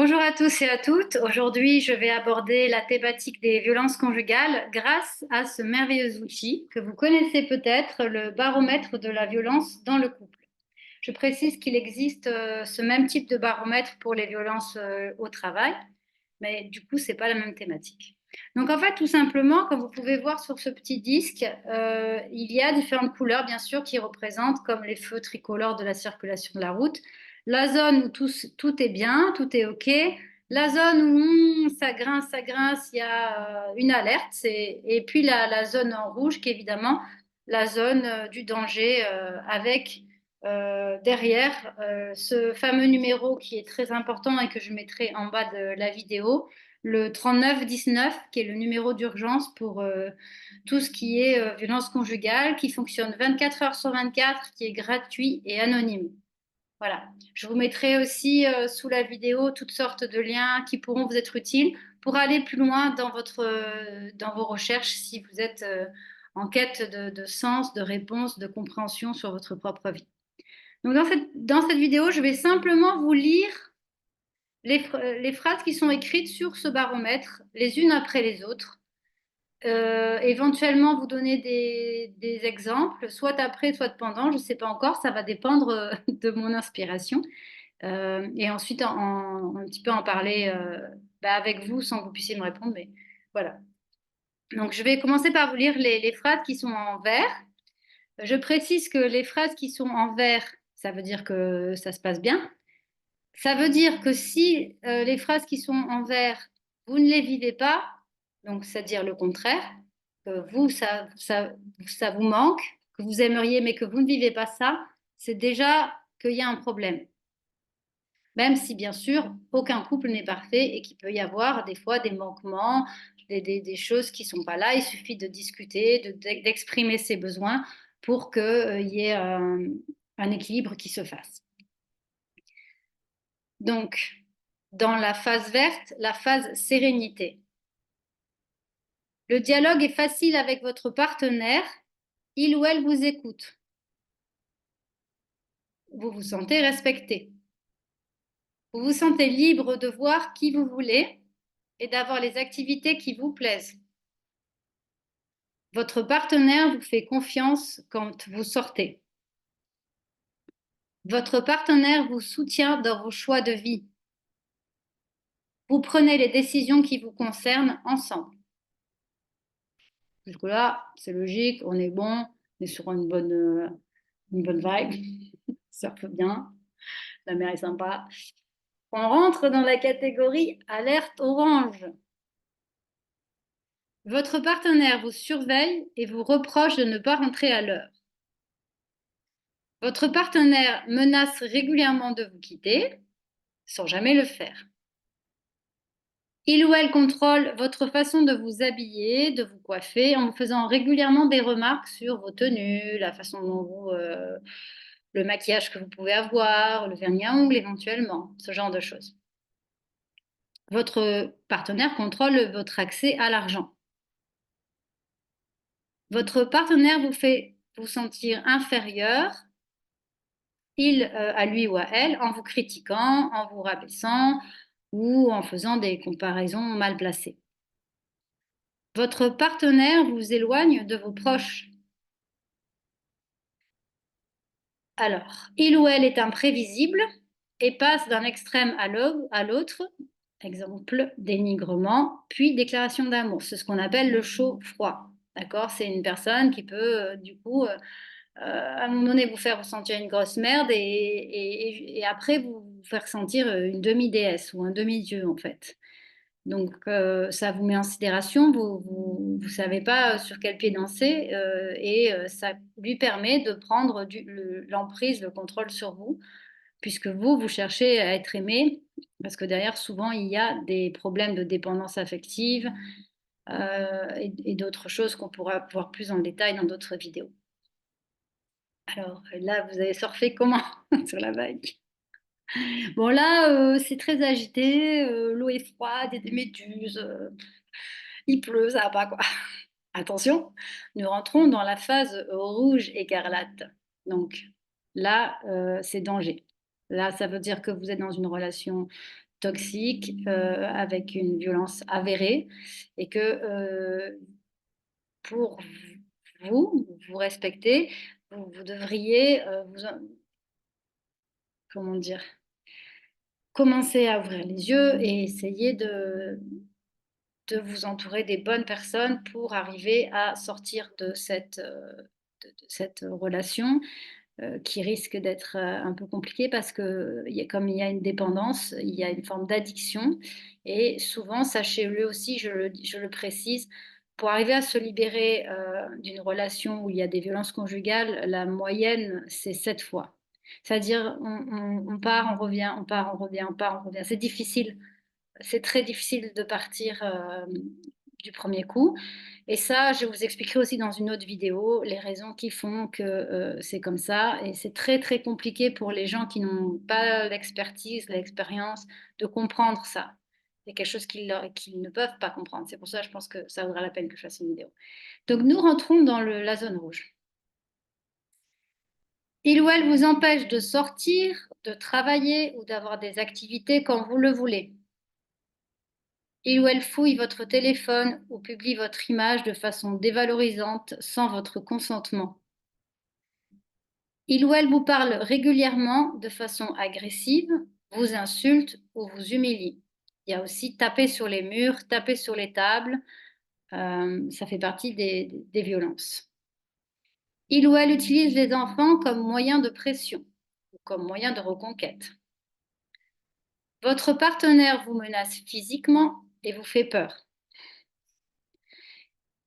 Bonjour à tous et à toutes. Aujourd'hui, je vais aborder la thématique des violences conjugales grâce à ce merveilleux outil que vous connaissez peut-être, le baromètre de la violence dans le couple. Je précise qu'il existe ce même type de baromètre pour les violences au travail, mais du coup, c'est pas la même thématique. Donc en fait, tout simplement, comme vous pouvez voir sur ce petit disque, il y a différentes couleurs, bien sûr, qui représentent, comme les feux tricolores de la circulation de la route, la zone où tout est bien, tout est OK. La zone où ça grince, il y a une alerte. Et puis la zone en rouge, qui est évidemment la zone du danger, avec derrière ce fameux numéro qui est très important et que je mettrai en bas de la vidéo, le 3919, qui est le numéro d'urgence pour tout ce qui est violence conjugale, qui fonctionne 24 heures sur 24, qui est gratuit et anonyme. Voilà. Je vous mettrai aussi sous la vidéo toutes sortes de liens qui pourront vous être utiles pour aller plus loin dans vos recherches si vous êtes en quête de sens, de réponse, de compréhension sur votre propre vie. Donc dans cette vidéo, je vais simplement vous lire les phrases qui sont écrites sur ce baromètre, les unes après les autres. Éventuellement vous donner des exemples, soit après, soit pendant, je ne sais pas encore, ça va dépendre de mon inspiration. Et ensuite un petit peu en parler avec vous sans que vous puissiez me répondre, mais voilà. Donc je vais commencer par vous lire les phrases qui sont en vert. Je précise que les phrases qui sont en vert, ça veut dire que ça se passe bien. Ça veut dire que si les phrases qui sont en vert, vous ne les vivez pas, donc c'est-à-dire le contraire, que vous, ça vous manque, que vous aimeriez, mais que vous ne vivez pas ça, c'est déjà qu'il y a un problème. Même si, bien sûr, aucun couple n'est parfait et qu'il peut y avoir des fois des manquements, des choses qui ne sont pas là. Il suffit de discuter, d'exprimer ses besoins pour qu'il y ait un équilibre qui se fasse. Donc, dans la phase verte, la phase sérénité. Le dialogue est facile avec votre partenaire, il ou elle vous écoute. Vous vous sentez respecté. Vous vous sentez libre de voir qui vous voulez et d'avoir les activités qui vous plaisent. Votre partenaire vous fait confiance quand vous sortez. Votre partenaire vous soutient dans vos choix de vie. Vous prenez les décisions qui vous concernent ensemble. Jusque-là, c'est logique, on est bon, on est sur une bonne vibe, ça peut bien, la mer est sympa. On rentre dans la catégorie alerte orange. Votre partenaire vous surveille et vous reproche de ne pas rentrer à l'heure. Votre partenaire menace régulièrement de vous quitter sans jamais le faire. Il ou elle contrôle votre façon de vous habiller, de vous coiffer, en vous faisant régulièrement des remarques sur vos tenues, la façon dont le maquillage que vous pouvez avoir, le vernis à ongles éventuellement, ce genre de choses. Votre partenaire contrôle votre accès à l'argent. Votre partenaire vous fait vous sentir inférieur, il à lui ou à elle, en vous critiquant, en vous rabaissant ou en faisant des comparaisons mal placées. Votre partenaire vous éloigne de vos proches. Alors, il ou elle est imprévisible et passe d'un extrême à l'autre, exemple dénigrement, puis déclaration d'amour. C'est ce qu'on appelle le chaud-froid. D'accord? C'est une personne qui peut, à un moment donné, vous faire ressentir une grosse merde et après vous faire sentir une demi-déesse ou un demi-dieu, en fait. Donc, ça vous met en sidération, vous savez pas sur quel pied danser et ça lui permet de prendre l'emprise, le contrôle sur vous, puisque vous cherchez à être aimé, parce que derrière, souvent, il y a des problèmes de dépendance affective et d'autres choses qu'on pourra voir plus en détail dans d'autres vidéos. Alors là, vous avez surfé comment sur la vague? Bon là, c'est très agité, l'eau est froide, il y a des méduses, il pleut, ça va pas quoi. Attention, nous rentrons dans la phase rouge écarlate. Donc là, c'est danger. Là, ça veut dire que vous êtes dans une relation toxique, avec une violence avérée, et que pour vous respecter, vous devriez, comment dire, commencer à ouvrir les yeux et essayer de vous entourer des bonnes personnes pour arriver à sortir de cette relation qui risque d'être un peu compliquée parce que comme il y a une dépendance, il y a une forme d'addiction. Et souvent, sachez-le aussi, je le précise, pour arriver à se libérer d'une relation où il y a des violences conjugales, la moyenne, c'est 7 fois. C'est-à-dire, on part, on revient, on part, on revient, on part, on revient. C'est difficile, c'est très difficile de partir du premier coup. Et ça, je vous expliquerai aussi dans une autre vidéo les raisons qui font que c'est comme ça. Et c'est très, très compliqué pour les gens qui n'ont pas l'expertise, l'expérience de comprendre ça. C'est quelque chose qu'ils ne peuvent pas comprendre. C'est pour ça que je pense que ça vaudra la peine que je fasse une vidéo. Donc, nous rentrons dans la zone rouge. Il ou elle vous empêche de sortir, de travailler ou d'avoir des activités quand vous le voulez. Il ou elle fouille votre téléphone ou publie votre image de façon dévalorisante sans votre consentement. Il ou elle vous parle régulièrement de façon agressive, vous insulte ou vous humilie. Il y a aussi taper sur les murs, taper sur les tables, ça fait partie des violences. Il ou elle utilise les enfants comme moyen de pression ou comme moyen de reconquête. Votre partenaire vous menace physiquement et vous fait peur.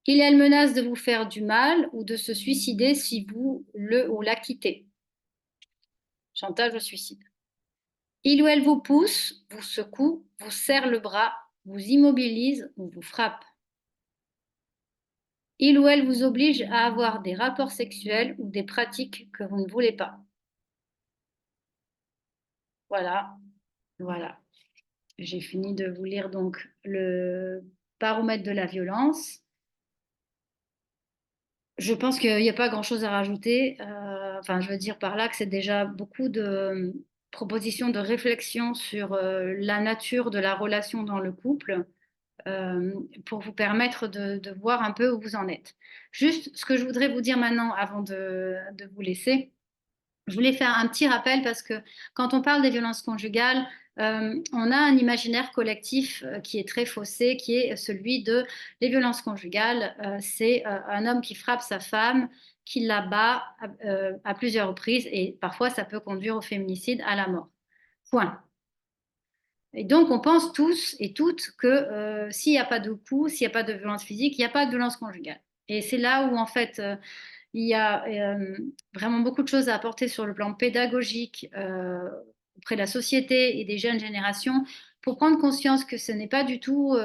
Il et elle menace de vous faire du mal ou de se suicider si vous le ou la quittez. Chantage au suicide. Il ou elle vous pousse, vous secoue, vous serre le bras, vous immobilise ou vous frappe. Il ou elle vous oblige à avoir des rapports sexuels ou des pratiques que vous ne voulez pas. Voilà, voilà. J'ai fini de vous lire donc le baromètre de la violence. Je pense qu'il n'y a pas grand-chose à rajouter. Enfin, je veux dire par là que c'est déjà beaucoup de propositions de réflexion sur la nature de la relation dans le couple pour vous permettre de voir un peu où vous en êtes. Juste ce que je voudrais vous dire maintenant avant de vous laisser, je voulais faire un petit rappel parce que quand on parle des violences conjugales, on a un imaginaire collectif qui est très faussé, qui est celui de les violences conjugales. C'est un homme qui frappe sa femme, qui la bat à plusieurs reprises et parfois ça peut conduire au féminicide, à la mort. Point. Et donc on pense tous et toutes que s'il n'y a pas de coup, s'il n'y a pas de violence physique, il n'y a pas de violence conjugale. Et c'est là où en fait il y a vraiment beaucoup de choses à apporter sur le plan pédagogique auprès de la société et des jeunes générations pour prendre conscience que ce n'est pas du tout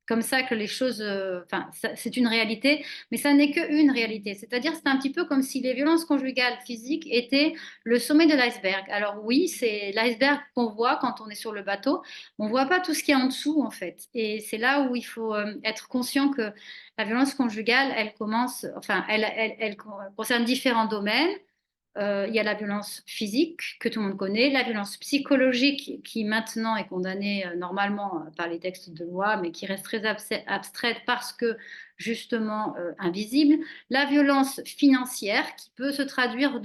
comme ça que les choses. Enfin, c'est une réalité, mais ça n'est qu'une réalité. C'est-à-dire, c'est un petit peu comme si les violences conjugales physiques étaient le sommet de l'iceberg. Alors oui, c'est l'iceberg qu'on voit quand on est sur le bateau. On ne voit pas tout ce qu'il y a en dessous, en fait. Et c'est là où il faut être conscient que la violence conjugale, elle commence, enfin, elle concerne différents domaines. Il y a la violence physique que tout le monde connaît, la violence psychologique qui maintenant est condamnée normalement par les textes de loi, mais qui reste très abstraite parce que justement invisible. La violence financière qui peut se traduire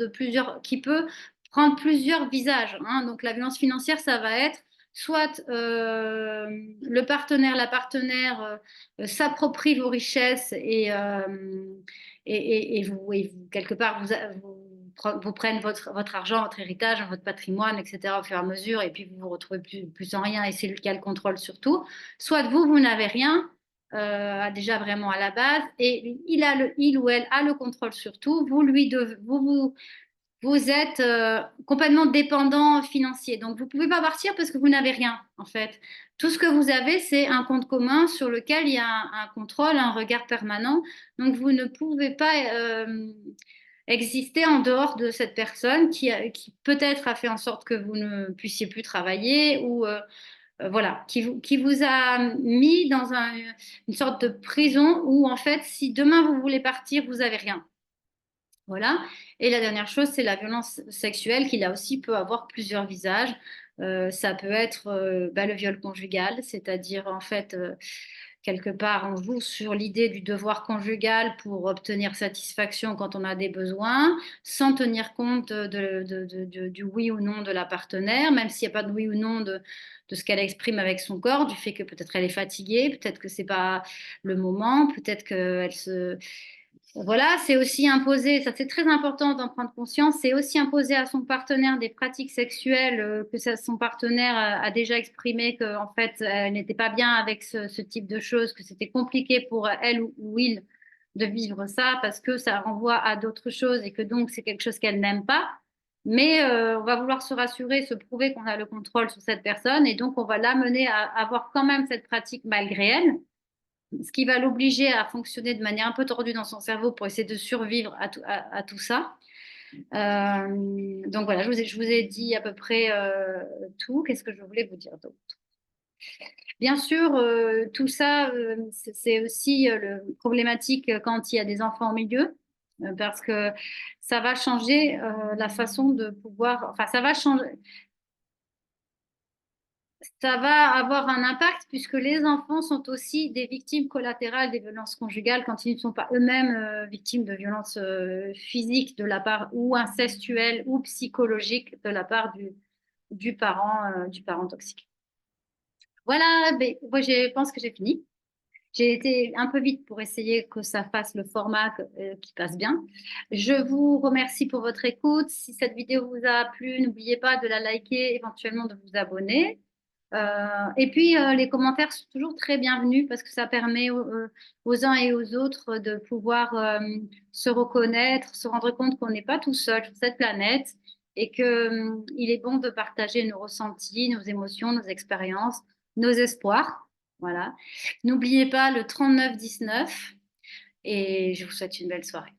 qui peut prendre plusieurs visages, hein. Donc la violence financière, ça va être soit le partenaire, la partenaire s'approprie vos richesses et vous, quelque part, vous prennent votre argent, votre héritage, votre patrimoine, etc. au fur et à mesure, et puis vous vous retrouvez plus en rien, et c'est lui qui a le contrôle sur tout. Soit vous n'avez rien, déjà vraiment à la base, et il ou elle a le contrôle sur tout, vous êtes complètement dépendant financier. Donc, vous ne pouvez pas partir parce que vous n'avez rien, en fait. Tout ce que vous avez, c'est un compte commun sur lequel il y a un contrôle, un regard permanent. Donc, vous ne pouvez pas exister en dehors de cette personne qui peut-être a fait en sorte que vous ne puissiez plus travailler ou voilà, qui vous a mis dans une sorte de prison où, en fait, si demain vous voulez partir, vous n'avez rien. Voilà. Et la dernière chose, c'est la violence sexuelle qui là aussi peut avoir plusieurs visages. Ça peut être le viol conjugal, c'est-à-dire en fait, quelque part, on joue sur l'idée du devoir conjugal pour obtenir satisfaction quand on a des besoins, sans tenir compte du oui ou non de la partenaire, même s'il n'y a pas de oui ou non de ce qu'elle exprime avec son corps, du fait que peut-être elle est fatiguée, peut-être que c'est pas le moment, peut-être qu'elle se voilà, c'est aussi imposer, ça c'est très important d'en prendre conscience, c'est aussi imposer à son partenaire des pratiques sexuelles son partenaire a déjà exprimé qu'en fait elle n'était pas bien avec ce type de choses, que c'était compliqué pour elle ou il de vivre ça parce que ça renvoie à d'autres choses et que donc c'est quelque chose qu'elle n'aime pas. Mais on va vouloir se rassurer, se prouver qu'on a le contrôle sur cette personne et donc on va l'amener à avoir quand même cette pratique malgré elle, ce qui va l'obliger à fonctionner de manière un peu tordue dans son cerveau pour essayer de survivre à tout ça. Donc voilà, je vous ai dit à peu près tout. Qu'est-ce que je voulais vous dire d'autre? Bien sûr, tout ça, c'est aussi le problématique quand il y a des enfants au milieu, parce que ça va changer la façon de pouvoir, enfin, ça va changer, ça va avoir un impact puisque les enfants sont aussi des victimes collatérales des violences conjugales quand ils ne sont pas eux-mêmes victimes de violences physiques de la part ou incestuelles ou psychologiques de la part du parent toxique. Voilà, ben, moi je pense que j'ai fini. J'ai été un peu vite pour essayer que ça fasse le format qui passe bien. Je vous remercie pour votre écoute. Si cette vidéo vous a plu, n'oubliez pas de la liker, éventuellement de vous abonner. Et puis, les commentaires sont toujours très bienvenus parce que ça permet aux uns et aux autres de pouvoir se reconnaître, se rendre compte qu'on n'est pas tout seul sur cette planète et que, il est bon de partager nos ressentis, nos émotions, nos expériences, nos espoirs. Voilà. N'oubliez pas le 39 19 et je vous souhaite une belle soirée.